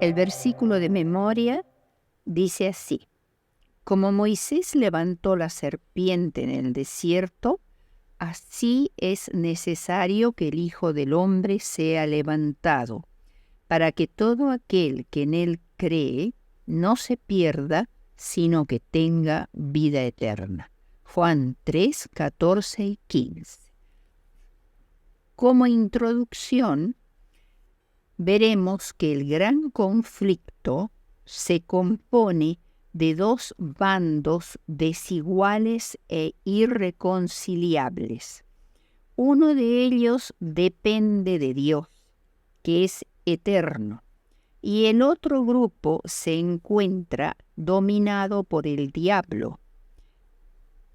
El versículo de memoria dice así: como Moisés levantó la serpiente en el desierto, así es necesario que el Hijo del Hombre sea levantado, para que todo aquel que en él cree no se pierda, sino que tenga vida eterna. Juan 3, 14 y 15. Como introducción, veremos que el gran conflicto se compone de dos bandos desiguales e irreconciliables. Uno de ellos depende de Dios, que es eterno, y el otro grupo se encuentra dominado por el diablo.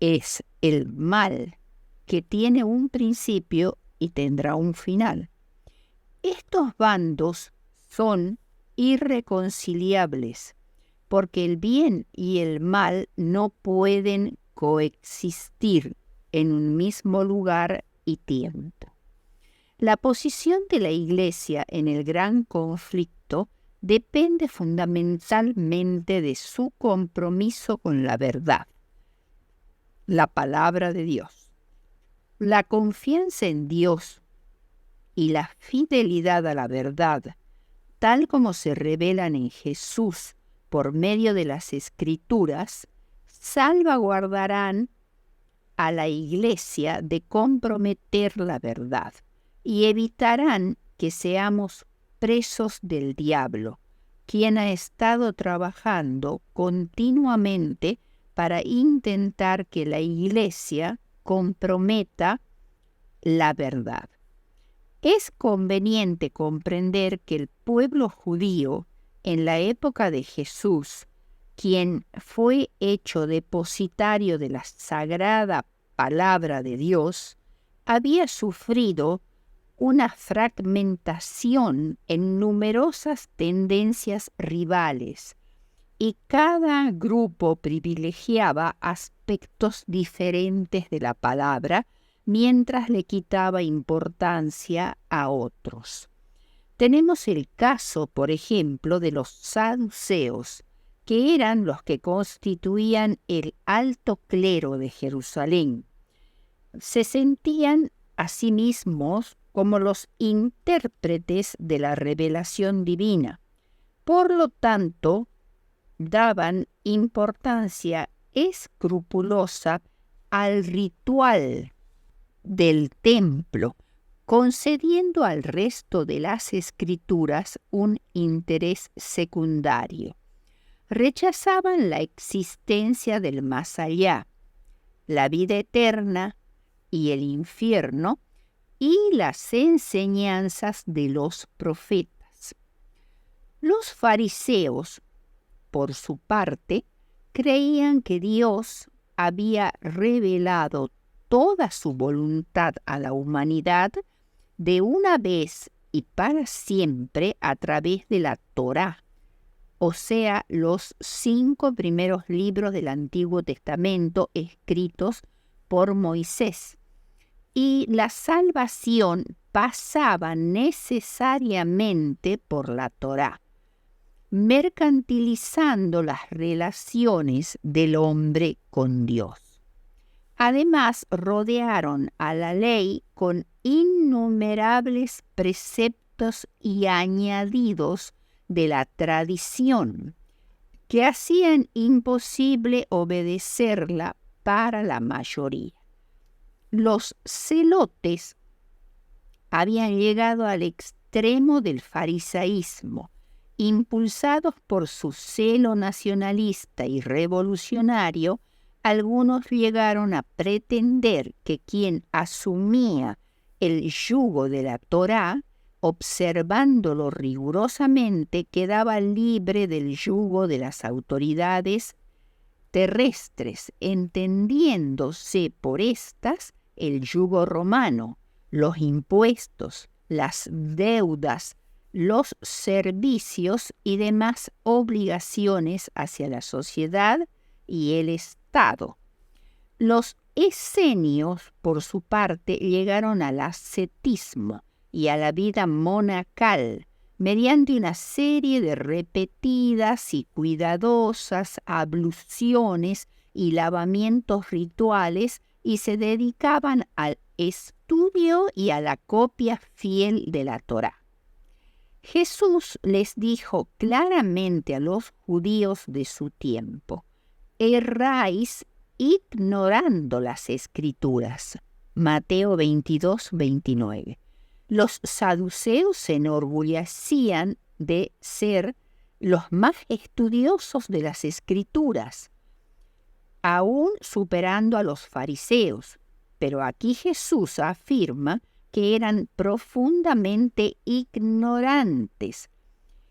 Es el mal, que tiene un principio y tendrá un final. Estos bandos son irreconciliables, porque el bien y el mal no pueden coexistir en un mismo lugar y tiempo. La posición de la Iglesia en el gran conflicto depende fundamentalmente de su compromiso con la verdad, la palabra de Dios. La confianza en Dios y la fidelidad a la verdad, tal como se revelan en Jesús por medio de las Escrituras, salvaguardarán a la Iglesia de comprometer la verdad y evitarán que seamos presos del diablo, quien ha estado trabajando continuamente para intentar que la Iglesia comprometa la verdad. Es conveniente comprender que el pueblo judío en la época de Jesús, quien fue hecho depositario de la sagrada palabra de Dios, había sufrido una fragmentación en numerosas tendencias rivales, y cada grupo privilegiaba aspectos diferentes de la palabra mientras le quitaba importancia a otros. Tenemos el caso, por ejemplo, de los saduceos, que eran los que constituían el alto clero de Jerusalén. Se sentían a sí mismos como los intérpretes de la revelación divina. Por lo tanto, daban importancia escrupulosa al ritual del templo, concediendo al resto de las escrituras un interés secundario. Rechazaban la existencia del más allá, la vida eterna y el infierno, y las enseñanzas de los profetas. Los fariseos, por su parte, creían que Dios había revelado toda su voluntad a la humanidad de una vez y para siempre a través de la Torá, o sea, los 5 primeros libros del Antiguo Testamento escritos por Moisés. Y la salvación pasaba necesariamente por la Torá, mercantilizando las relaciones del hombre con Dios. Además, rodearon a la ley con innumerables preceptos y añadidos de la tradición, que hacían imposible obedecerla para la mayoría. Los celotes habían llegado al extremo del farisaísmo. Impulsados por su celo nacionalista y revolucionario, algunos llegaron a pretender que quien asumía el yugo de la Torá, observándolo rigurosamente, quedaba libre del yugo de las autoridades terrestres, entendiéndose por estas el yugo romano, los impuestos, las deudas, los servicios y demás obligaciones hacia la sociedad y el Estado. Los esenios, por su parte, llegaron al ascetismo y a la vida monacal, mediante una serie de repetidas y cuidadosas abluciones y lavamientos rituales, y se dedicaban al estudio y a la copia fiel de la Torá. Jesús les dijo claramente a los judíos de su tiempo: erráis ignorando las Escrituras. Mateo 22, 29. Los saduceos se enorgullecían de ser los más estudiosos de las Escrituras, aún superando a los fariseos. Pero aquí Jesús afirma que eran profundamente ignorantes.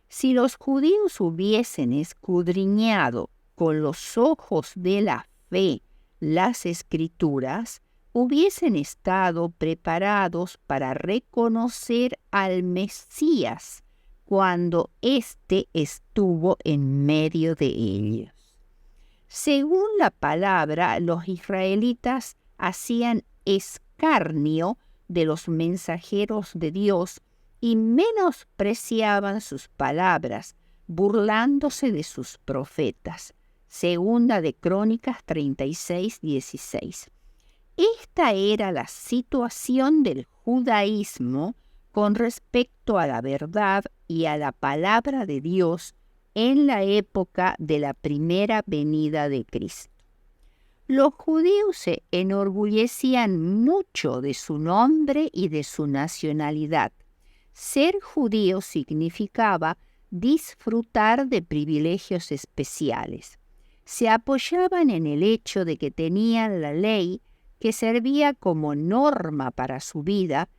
Si los judíos hubiesen escudriñado con los ojos de la fe las Escrituras, hubiesen estado preparados para reconocer al Mesías cuando éste estuvo en medio de ellos. Según la palabra, los israelitas hacían escarnio de los mensajeros de Dios y menospreciaban sus palabras, burlándose de sus profetas. Segunda de Crónicas 36, 16. Esta era la situación del judaísmo con respecto a la verdad y a la palabra de Dios en la época de la primera venida de Cristo. Los judíos se enorgullecían mucho de su nombre y de su nacionalidad. Ser judío significaba disfrutar de privilegios especiales. Se apoyaban en el hecho de que tenían la ley, que servía como norma para su vida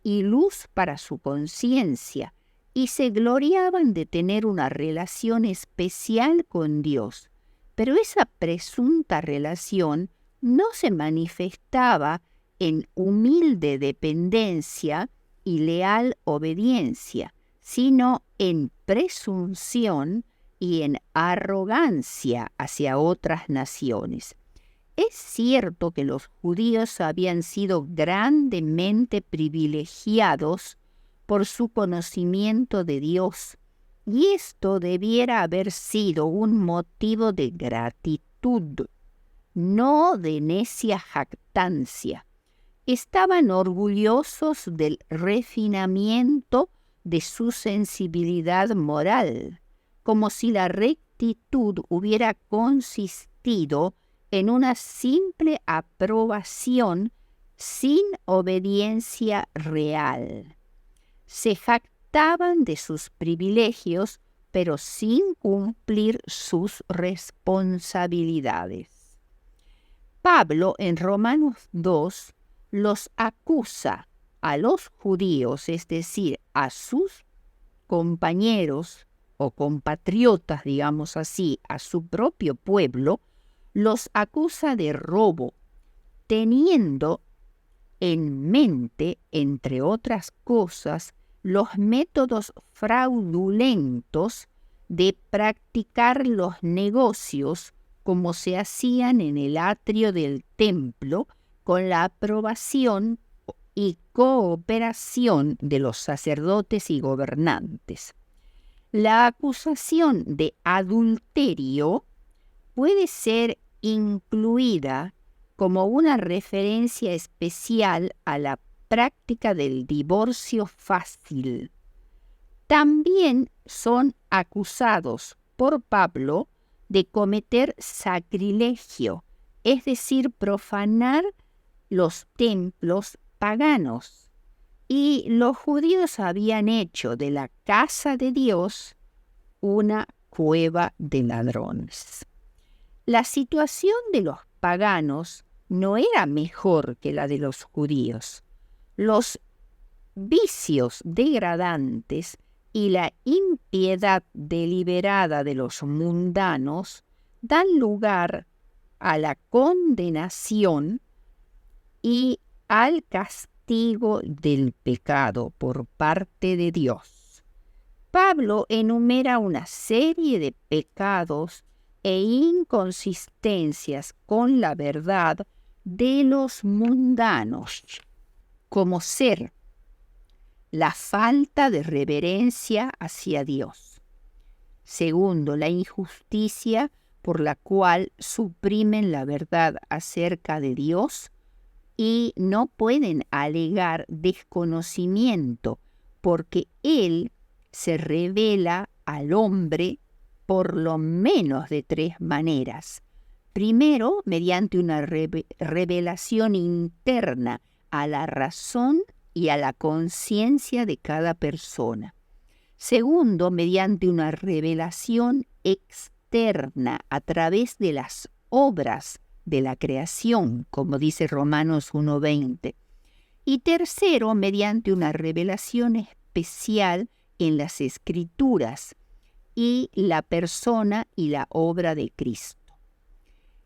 y luz para su conciencia, y se gloriaban de tener una relación especial con Dios. Pero esa presunta relación no se manifestaba en humilde dependencia y leal obediencia, sino en presunción y en arrogancia hacia otras naciones. Es cierto que los judíos habían sido grandemente privilegiados por su conocimiento de Dios, y esto debiera haber sido un motivo de gratitud, no de necia jactancia. Estaban orgullosos del refinamiento de su sensibilidad moral, como si la rectitud hubiera consistido en una simple aprobación sin obediencia real. Se jactaban de sus privilegios, pero sin cumplir sus responsabilidades. Pablo en Romanos 2 los acusa a los judíos, es decir, a sus compañeros o compatriotas, digamos así, a su propio pueblo, los acusa de robo, teniendo en mente, entre otras cosas, los métodos fraudulentos de practicar los negocios como se hacían en el atrio del templo, con la aprobación y cooperación de los sacerdotes y gobernantes. La acusación de adulterio puede ser incluida como una referencia especial a la práctica del divorcio fácil. También son acusados por Pablo de cometer sacrilegio, es decir, profanar los templos paganos. Y los judíos habían hecho de la casa de Dios una cueva de ladrones. La situación de los paganos no era mejor que la de los judíos. Los vicios degradantes y la impiedad deliberada de los mundanos dan lugar a la condenación y al castigo del pecado por parte de Dios. Pablo enumera una serie de pecados e inconsistencias con la verdad de los mundanos, como ser la falta de reverencia hacia Dios. Segundo, la injusticia por la cual suprimen la verdad acerca de Dios y no pueden alegar desconocimiento porque Él se revela al hombre por lo menos de 3 maneras. Primero, mediante una revelación interna a la razón y a la conciencia de cada persona. Segundo, mediante una revelación externa a través de las obras de la creación, como dice Romanos 1:20. Y tercero, mediante una revelación especial en las Escrituras y la persona y la obra de Cristo.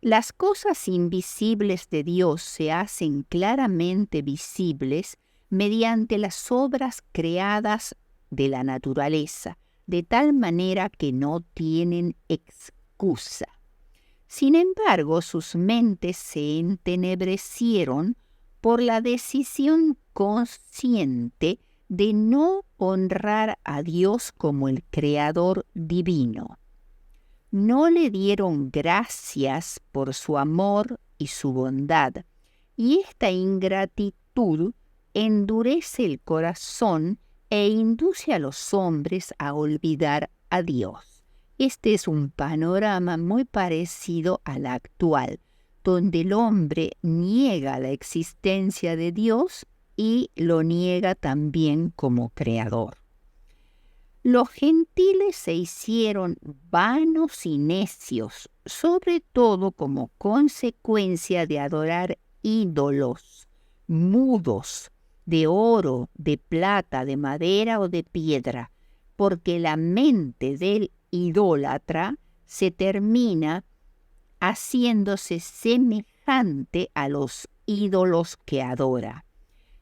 Las cosas invisibles de Dios se hacen claramente visibles mediante las obras creadas de la naturaleza, de tal manera que no tienen excusa. Sin embargo, sus mentes se entenebrecieron por la decisión consciente de no honrar a Dios como el Creador divino. No le dieron gracias por su amor y su bondad, y esta ingratitud endurece el corazón e induce a los hombres a olvidar a Dios. Este es un panorama muy parecido al actual, donde el hombre niega la existencia de Dios y lo niega también como creador. Los gentiles se hicieron vanos y necios, sobre todo como consecuencia de adorar ídolos, mudos, de oro, de plata, de madera o de piedra, porque la mente del idólatra se termina haciéndose semejante a los ídolos que adora.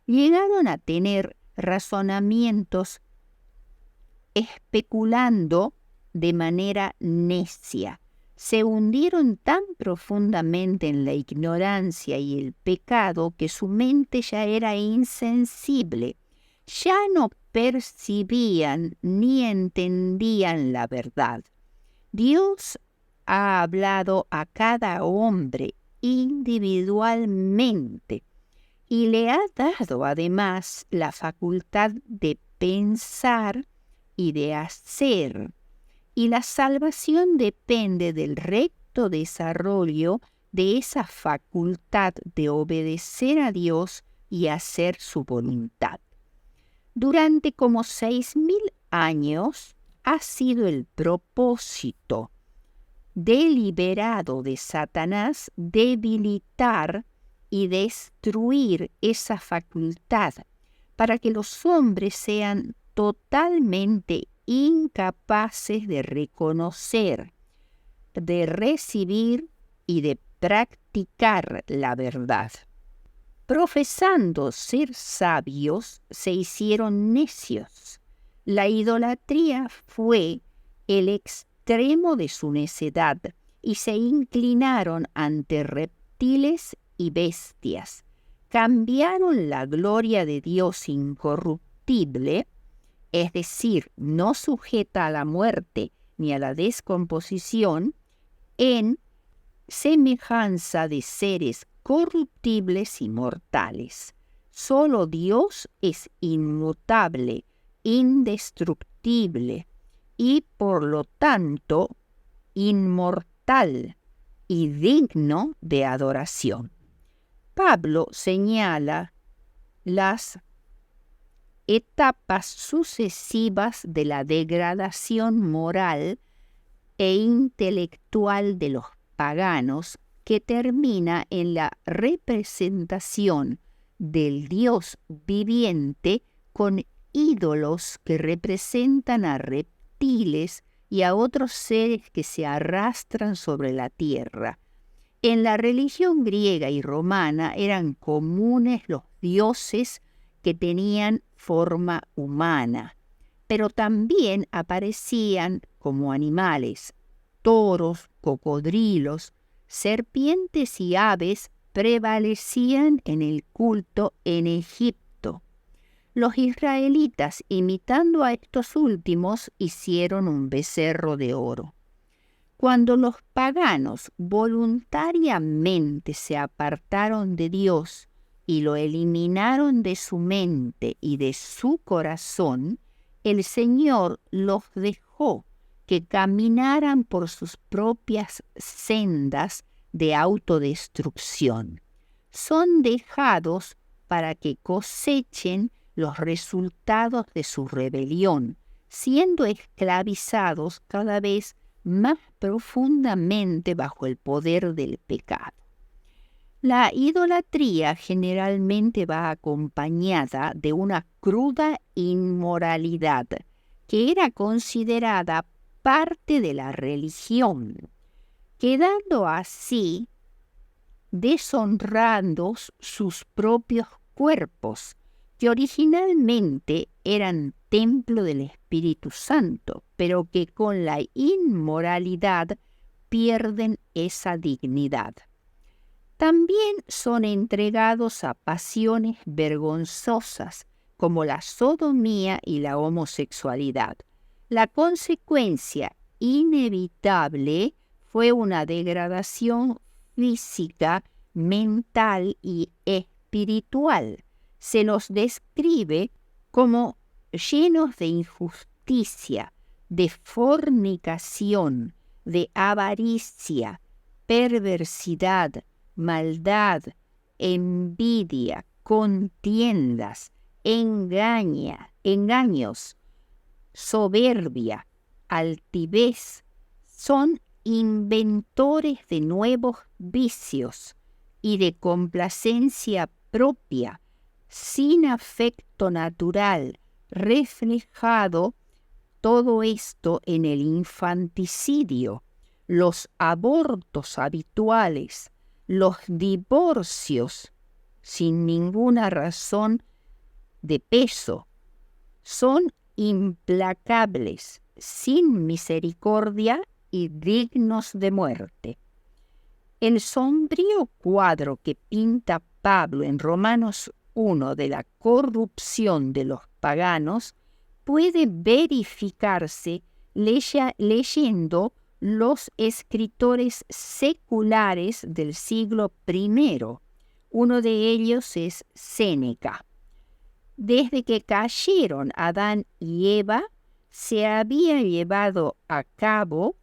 Llegaron a tener razonamientos especulando de manera necia. Se hundieron tan profundamente en la ignorancia y el pecado que su mente ya era insensible. Ya no percibían ni entendían la verdad. Dios ha hablado a cada hombre individualmente y le ha dado además la facultad de pensar y de hacer, y la salvación depende del recto desarrollo de esa facultad de obedecer a Dios y hacer su voluntad. Durante como 6,000 años ha sido el propósito deliberado de Satanás debilitar y destruir esa facultad para que los hombres sean totalmente incapaces de reconocer, de recibir y de practicar la verdad. Profesando ser sabios, se hicieron necios. La idolatría fue el extremo de su necedad y se inclinaron ante reptiles y bestias. Cambiaron la gloria de Dios incorruptible, es decir, no sujeta a la muerte ni a la descomposición, en semejanza de seres corruptibles y mortales. Solo Dios es inmutable, indestructible y por lo tanto inmortal y digno de adoración. Pablo señala las etapas sucesivas de la degradación moral e intelectual de los paganos que termina en la representación del Dios viviente con ídolos que representan a reptiles y a otros seres que se arrastran sobre la tierra. En la religión griega y romana eran comunes los dioses que tenían forma humana, pero también aparecían como animales. Toros, cocodrilos, serpientes y aves prevalecían en el culto en Egipto. Los israelitas, imitando a estos últimos, hicieron un becerro de oro. Cuando los paganos voluntariamente se apartaron de Dios y lo eliminaron de su mente y de su corazón, el Señor los dejó que caminaran por sus propias sendas de autodestrucción. Son dejados para que cosechen los resultados de su rebelión, siendo esclavizados cada vez más profundamente bajo el poder del pecado. La idolatría generalmente va acompañada de una cruda inmoralidad que era considerada parte de la religión, quedando así deshonrando sus propios cuerpos, que originalmente eran templo del Espíritu Santo, pero que con la inmoralidad pierden esa dignidad. También son entregados a pasiones vergonzosas, como la sodomía y la homosexualidad. La consecuencia inevitable fue una degradación física, mental y espiritual. Se los describe como llenos de injusticia, de fornicación, de avaricia, perversidad, maldad, envidia, contiendas, engaños, soberbia, altivez. Son inventores de nuevos vicios y de complacencia propia, sin afecto natural, reflejado todo esto en el infanticidio, los abortos habituales, los divorcios sin ninguna razón de peso. Son implacables, sin misericordia y dignos de muerte. El sombrío cuadro que pinta Pablo en Romanos 1 de la corrupción de los paganos puede verificarse leyendo los escritores seculares del siglo I. Uno de ellos es Séneca. Desde que cayeron Adán y Eva, se había llevado a cabo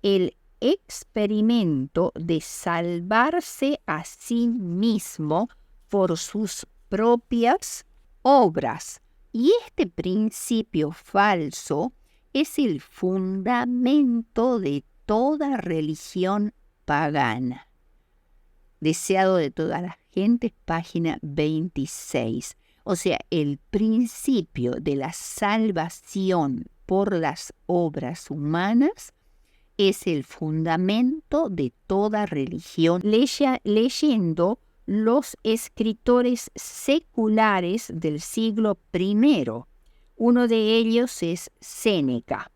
el experimento de salvarse a sí mismo por sus propias obras. Y este principio falso es el fundamento de toda religión pagana. Deseado de todas las gentes, página 26. O sea, el principio de la salvación por las obras humanas es el fundamento de toda religión. Leyendo los escritores seculares del siglo I. Uno de ellos es Séneca.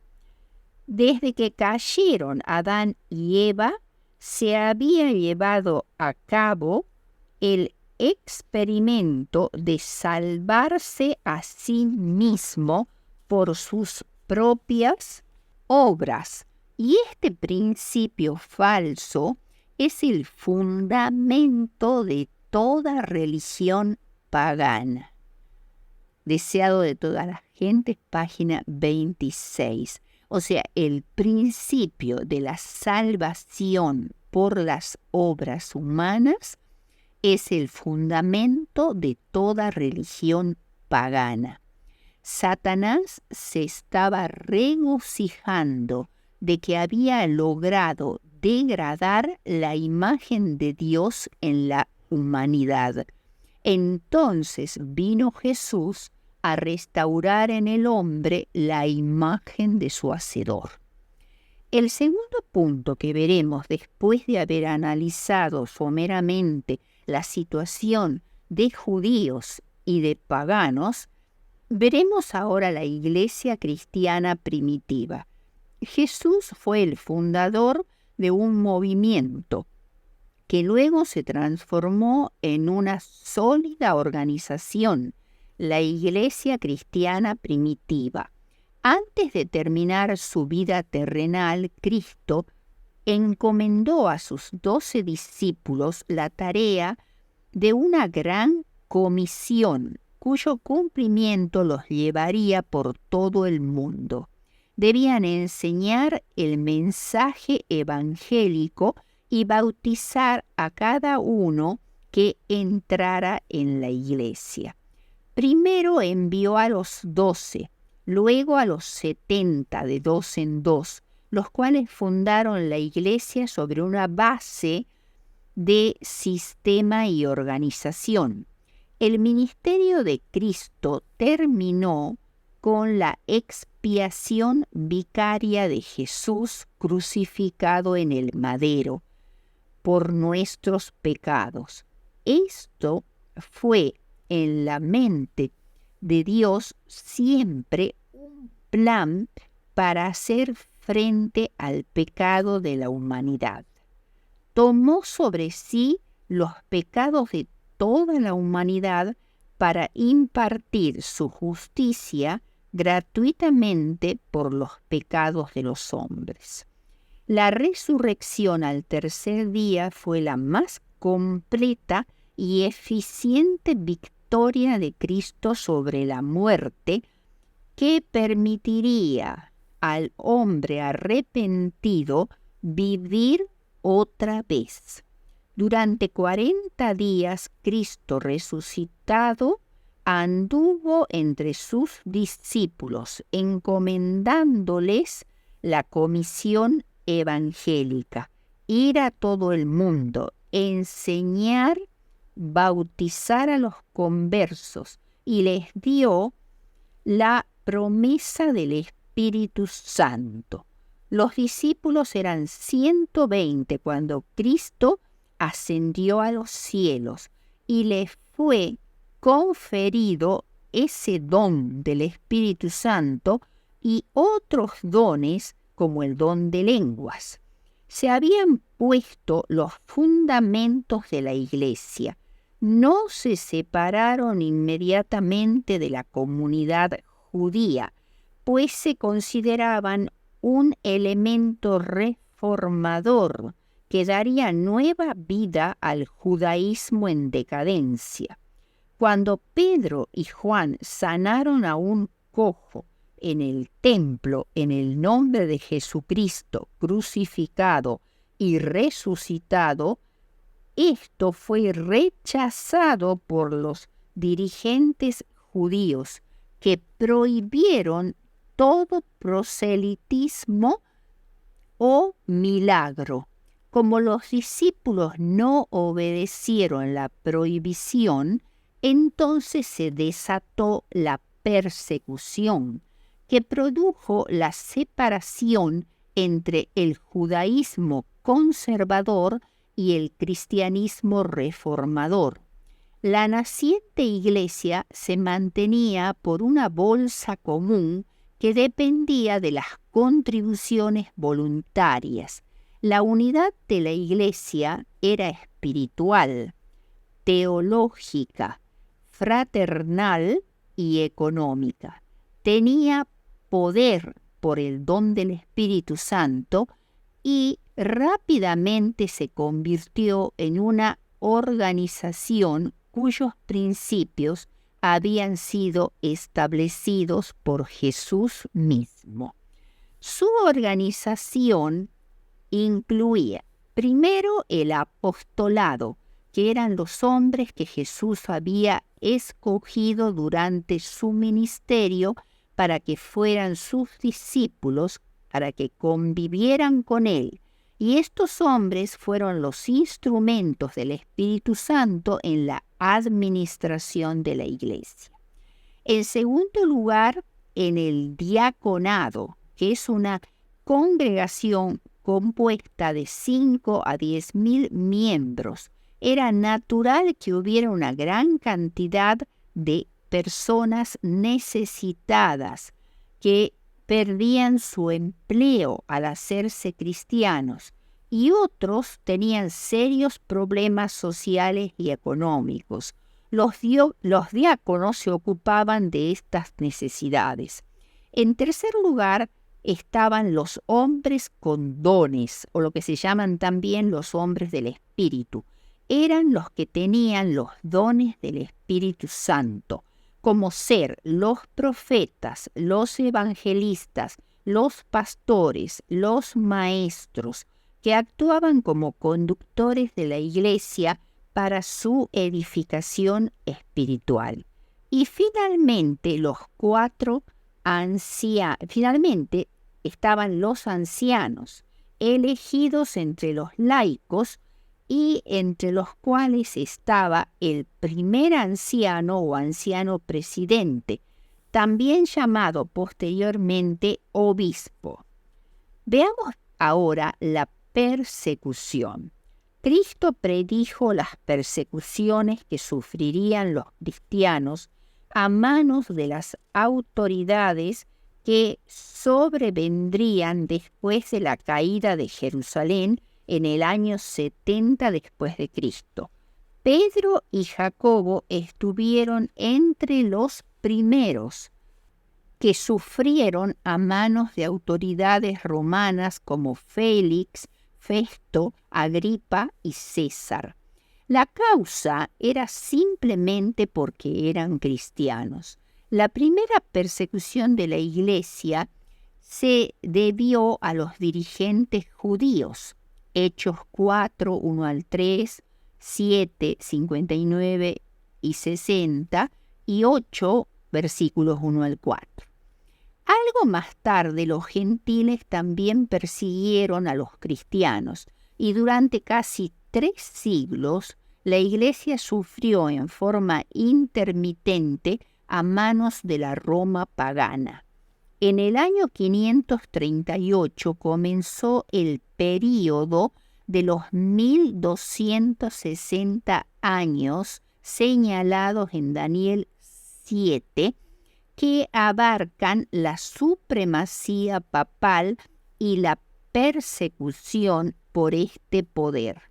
Desde que cayeron Adán y Eva, se había llevado a cabo el experimento de salvarse a sí mismo por sus propias obras. Y este principio falso es el fundamento de toda religión pagana. Deseado de todas las gentes, página 26. O sea, el principio de la salvación por las obras humanas es el fundamento de toda religión pagana. Satanás se estaba regocijando de que había logrado degradar la imagen de Dios en la humanidad. Entonces vino Jesús a restaurar en el hombre la imagen de su Hacedor. El segundo punto que veremos después de haber analizado someramente la situación de judíos y de paganos, veremos ahora la iglesia cristiana primitiva. Jesús fue el fundador de un movimiento que luego se transformó en una sólida organización, la iglesia cristiana primitiva. Antes de terminar su vida terrenal, Cristo encomendó a sus 12 discípulos la tarea de una gran comisión, cuyo cumplimiento los llevaría por todo el mundo. Debían enseñar el mensaje evangélico y bautizar a cada uno que entrara en la iglesia. Primero envió a los 12, luego a los 70 de 2 en 2, los cuales fundaron la iglesia sobre una base de sistema y organización. El ministerio de Cristo terminó con la expiación vicaria de Jesús crucificado en el madero por nuestros pecados. Esto fue en la mente de Dios siempre un plan para hacer frente al pecado de la humanidad. Tomó sobre sí los pecados de toda la humanidad para impartir su justicia gratuitamente por los pecados de los hombres. La resurrección al tercer día fue la más completa y eficiente victoria de Cristo sobre la muerte, que permitiría al hombre arrepentido vivir otra vez. Durante 40 días, Cristo resucitado anduvo entre sus discípulos, encomendándoles la comisión evangélica: ir a todo el mundo, enseñar, bautizar a los conversos, y les dio la promesa del Espíritu Santo. Los discípulos eran 120 cuando Cristo ascendió a los cielos y les fue conferido ese don del Espíritu Santo y otros dones como el don de lenguas. Se habían puesto los fundamentos de la iglesia. No se separaron inmediatamente de la comunidad judía, pues se consideraban un elemento reformador que daría nueva vida al judaísmo en decadencia. Cuando Pedro y Juan sanaron a un cojo en el templo en el nombre de Jesucristo crucificado y resucitado, esto fue rechazado por los dirigentes judíos, que prohibieron todo proselitismo o milagro. Como los discípulos no obedecieron la prohibición, entonces se desató la persecución, que produjo la separación entre el judaísmo conservador y el cristianismo reformador. La naciente iglesia se mantenía por una bolsa común que dependía de las contribuciones voluntarias. La unidad de la iglesia era espiritual, teológica, fraternal y económica. Tenía poder por el don del Espíritu Santo y rápidamente se convirtió en una organización cuyos principios habían sido establecidos por Jesús mismo. Su organización incluía primero el apostolado, que eran los hombres que Jesús había escogido durante su ministerio para que fueran sus discípulos, para que convivieran con él. Y estos hombres fueron los instrumentos del Espíritu Santo en la administración de la iglesia. En segundo lugar, en el diaconado, que es una congregación compuesta de 5 a 10,000 miembros. Era natural que hubiera una gran cantidad de personas necesitadas que perdían su empleo al hacerse cristianos, y otros tenían serios problemas sociales y económicos. Los diáconos se ocupaban de estas necesidades. En tercer lugar, estaban los hombres con dones, o lo que se llaman también los hombres del Espíritu. Eran los que tenían los dones del Espíritu Santo, como ser los profetas, los evangelistas, los pastores, los maestros, que actuaban como conductores de la iglesia para su edificación espiritual. Y finalmente finalmente estaban los ancianos, elegidos entre los laicos y entre los cuales estaba el primer anciano o anciano presidente, también llamado posteriormente obispo. Veamos ahora la persecución. Cristo predijo las persecuciones que sufrirían los cristianos a manos de las autoridades que sobrevendrían después de la caída de Jerusalén en el año 70 después de Cristo. Pedro y Jacobo estuvieron entre los primeros que sufrieron a manos de autoridades romanas como Félix, Festo, Agripa y César. La causa era simplemente porque eran cristianos. La primera persecución de la iglesia se debió a los dirigentes judíos. Hechos 4, 1 al 3, 7, 59 y 60 y 8, versículos 1 al 4. Algo más tarde los gentiles también persiguieron a los cristianos y durante casi 3 siglos la iglesia sufrió en forma intermitente a manos de la Roma pagana. En el año 538 comenzó el período de los 1260 años señalados en Daniel 7, que abarcan la supremacía papal y la persecución por este poder.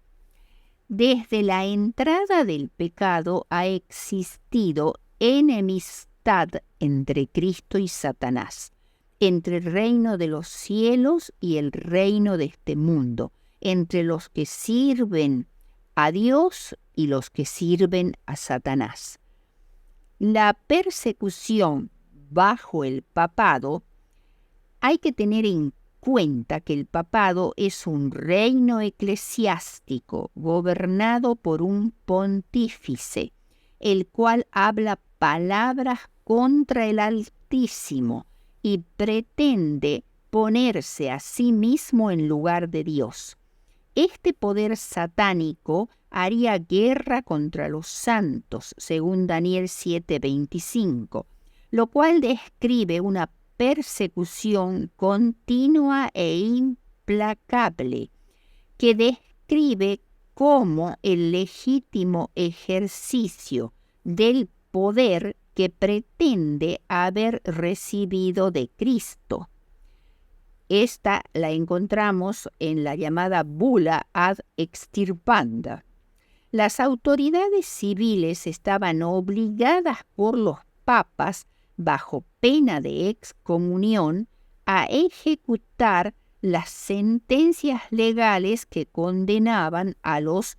Desde la entrada del pecado ha existido enemistad entre Cristo y Satanás, entre el reino de los cielos y el reino de este mundo, entre los que sirven a Dios y los que sirven a Satanás. La persecución bajo el papado, hay que tener en cuenta que el papado es un reino eclesiástico gobernado por un pontífice, el cual habla palabras contra el Altísimo y pretende ponerse a sí mismo en lugar de Dios. Este poder satánico haría guerra contra los santos, según Daniel 7:25, lo cual describe una persecución continua e implacable, que describe cómo el legítimo ejercicio del poder que pretende haber recibido de Cristo. Esta la encontramos en la llamada bula ad extirpanda. Las autoridades civiles estaban obligadas por los papas, bajo pena de excomunión, a ejecutar las sentencias legales que condenaban a los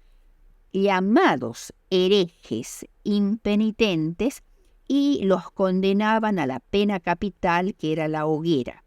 llamados herejes impenitentes y los condenaban a la pena capital, que era la hoguera.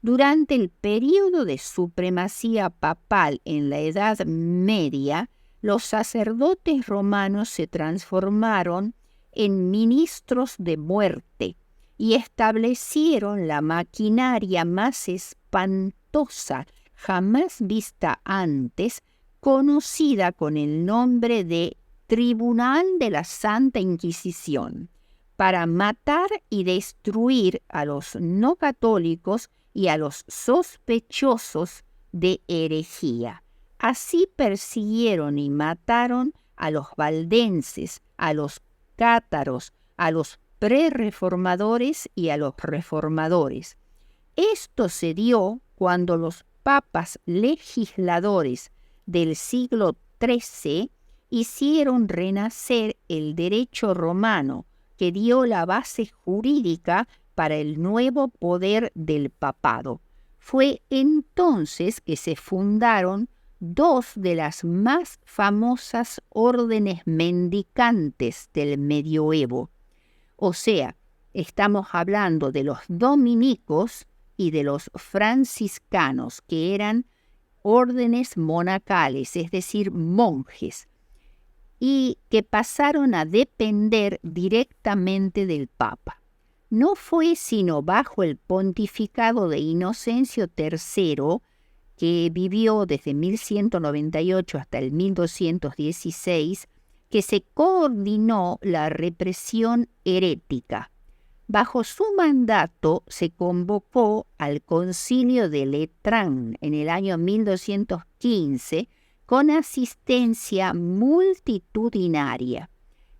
Durante el período de supremacía papal en la Edad Media, los sacerdotes romanos se transformaron en ministros de muerte y establecieron la maquinaria más espantosa jamás vista antes, conocida con el nombre de Tribunal de la Santa Inquisición, para matar y destruir a los no católicos y a los sospechosos de herejía. Así persiguieron y mataron a los valdenses, a los cátaros, a los prerreformadores y a los reformadores. Esto se dio cuando los papas legisladores del siglo XIII hicieron renacer el derecho romano, que dio la base jurídica para el nuevo poder del papado. Fue entonces que se fundaron dos de las más famosas órdenes mendicantes del medioevo. O sea, estamos hablando de los dominicos y de los franciscanos, que eran órdenes monacales, es decir, monjes, y que pasaron a depender directamente del Papa. No fue sino bajo el pontificado de Inocencio III, que vivió desde 1198 hasta el 1216, que se coordinó la represión herética. Bajo su mandato se convocó al Concilio de Letrán en el año 1215 con asistencia multitudinaria.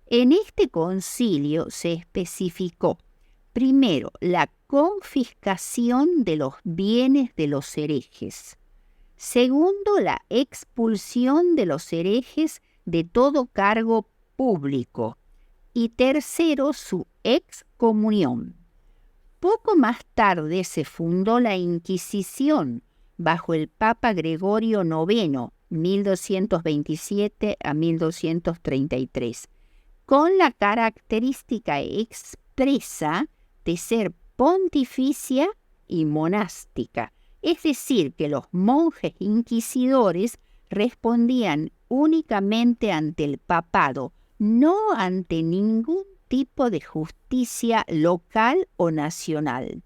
En este concilio se especificó, primero, la confiscación de los bienes de los herejes. Segundo, la expulsión de los herejes de todo cargo público. Y tercero, su excomunión. Poco más tarde se fundó la Inquisición bajo el Papa Gregorio IX, 1227 a 1233, con la característica expresa de ser pontificia y monástica, es decir, que los monjes inquisidores respondían únicamente ante el papado, no ante ningún tipo de justicia local o nacional.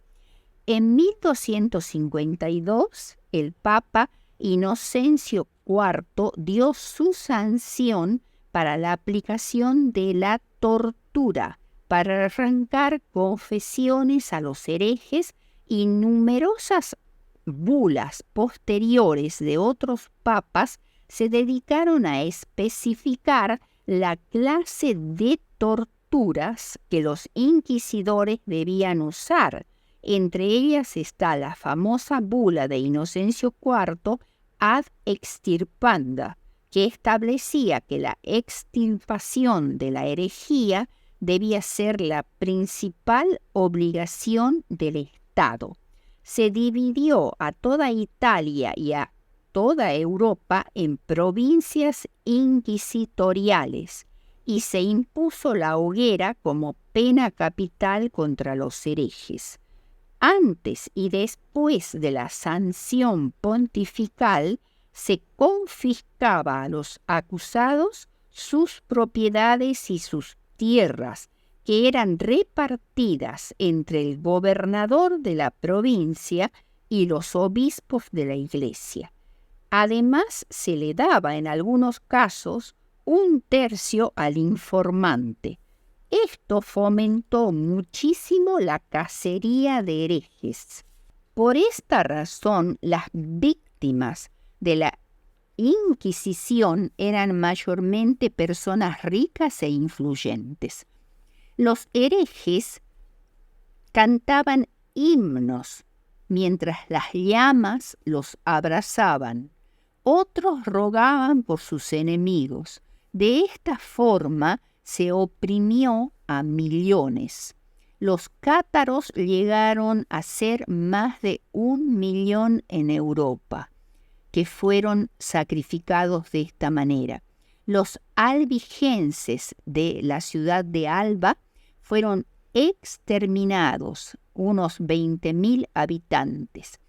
En 1252, el Papa Inocencio IV dio su sanción para la aplicación de la tortura, para arrancar confesiones a los herejes, y numerosas bulas posteriores de otros papas se dedicaron a especificar la clase de torturas que los inquisidores debían usar. Entre ellas está la famosa bula de Inocencio IV ad extirpanda, que establecía que la extirpación de la herejía debía ser la principal obligación del Estado. Se dividió a toda Italia y a toda Europa en provincias inquisitoriales y se impuso la hoguera como pena capital contra los herejes. Antes y después de la sanción pontifical, se confiscaba a los acusados sus propiedades y sus tierras, que eran repartidas entre el gobernador de la provincia y los obispos de la iglesia. Además, se le daba en algunos casos 1/3 al informante. Esto fomentó muchísimo la cacería de herejes. Por esta razón, las víctimas de la Inquisición eran mayormente personas ricas e influyentes. Los herejes cantaban himnos mientras las llamas los abrazaban. Otros rogaban por sus enemigos. De esta forma se oprimió a millones. Los cátaros llegaron a ser más de 1 millón en Europa, que fueron sacrificados de esta manera. Los albigenses de la ciudad de Alba fueron exterminados, unos 20.000 habitantes.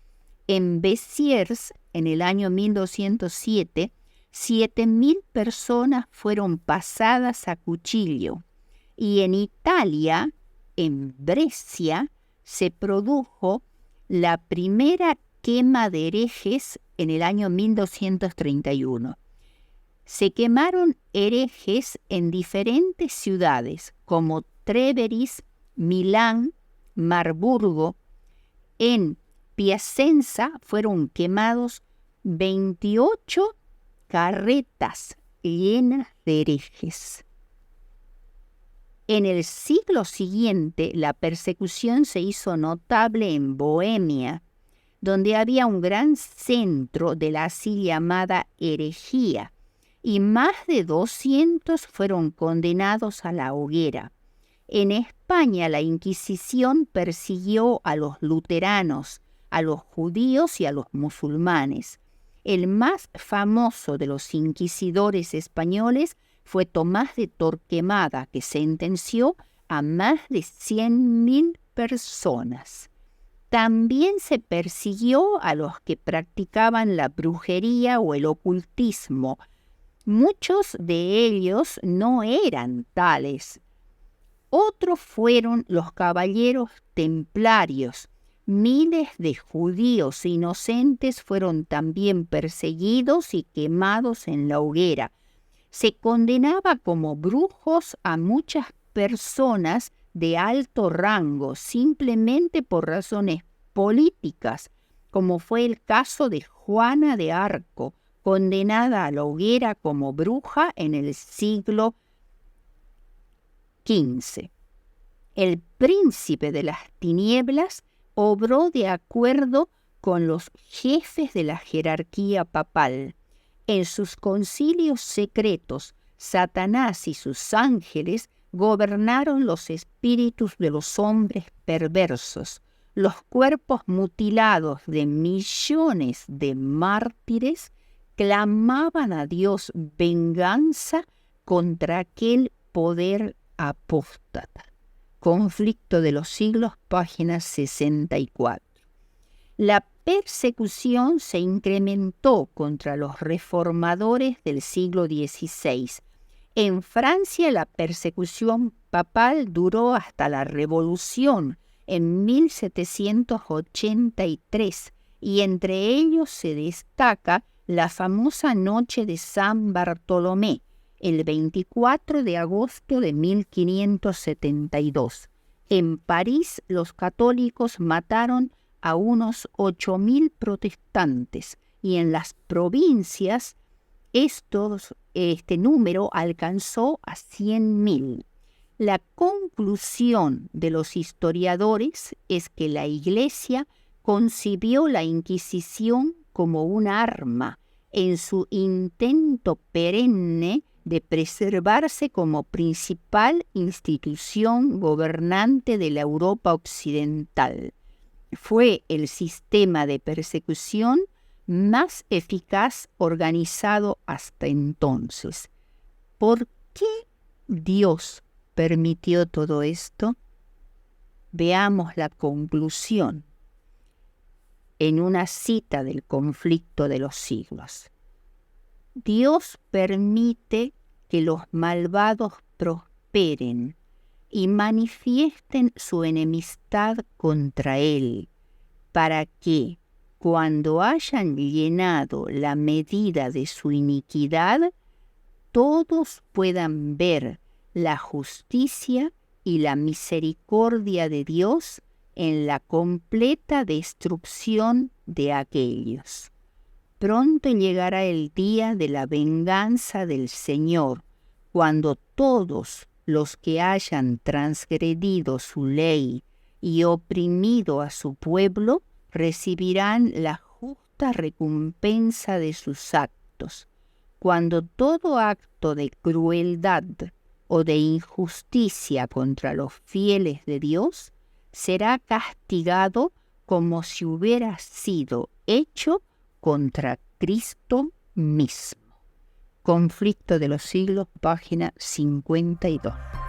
En Béziers, en el año 1207, 7.000 personas fueron pasadas a cuchillo. Y en Italia, en Brescia, se produjo la primera quema de herejes en el año 1231. Se quemaron herejes en diferentes ciudades como Trèveris, Milán, Marburgo. En Piacenza fueron quemados 28 carretas llenas de herejes. En el siglo siguiente, la persecución se hizo notable en Bohemia, donde había un gran centro de la así llamada herejía, y más de 200 fueron condenados a la hoguera. En España la Inquisición persiguió a los luteranos, a los judíos y a los musulmanes. El más famoso de los inquisidores españoles fue Tomás de Torquemada, que sentenció a más de 100.000 personas. También se persiguió a los que practicaban la brujería o el ocultismo. Muchos de ellos no eran tales. Otros fueron los caballeros templarios. Miles de judíos inocentes fueron también perseguidos y quemados en la hoguera. Se condenaba como brujos a muchas personas de alto rango simplemente por razones políticas, como fue el caso de Juana de Arco, condenada a la hoguera como bruja en el siglo XV. El príncipe de las tinieblas obró de acuerdo con los jefes de la jerarquía papal. En sus concilios secretos, Satanás y sus ángeles gobernaron los espíritus de los hombres perversos. Los cuerpos mutilados de millones de mártires clamaban a Dios venganza contra aquel poder apóstata. Conflicto de los siglos, página 64. La persecución se incrementó contra los reformadores del siglo XVI. En Francia la persecución papal duró hasta la Revolución en 1783 y entre ellos se destaca la famosa Noche de San Bartolomé, el 24 de agosto de 1572. En París los católicos mataron a unos 8.000 protestantes y en las provincias este número alcanzó a 100.000. La conclusión de los historiadores es que la Iglesia concibió la Inquisición como un arma en su intento perenne de preservarse como principal institución gobernante de la Europa occidental. Fue el sistema de persecución más eficaz organizado hasta entonces. ¿Por qué Dios permitió todo esto? Veamos la conclusión en una cita del Conflicto de los Siglos. Dios permite que los malvados prosperen y manifiesten su enemistad contra Él, para que, cuando hayan llenado la medida de su iniquidad, todos puedan ver la justicia y la misericordia de Dios en la completa destrucción de aquellos. Pronto llegará el día de la venganza del Señor, cuando todos los que hayan transgredido su ley y oprimido a su pueblo recibirán la justa recompensa de sus actos. Cuando todo acto de crueldad o de injusticia contra los fieles de Dios será castigado como si hubiera sido hecho contra Cristo mismo. Conflicto de los siglos, página 52.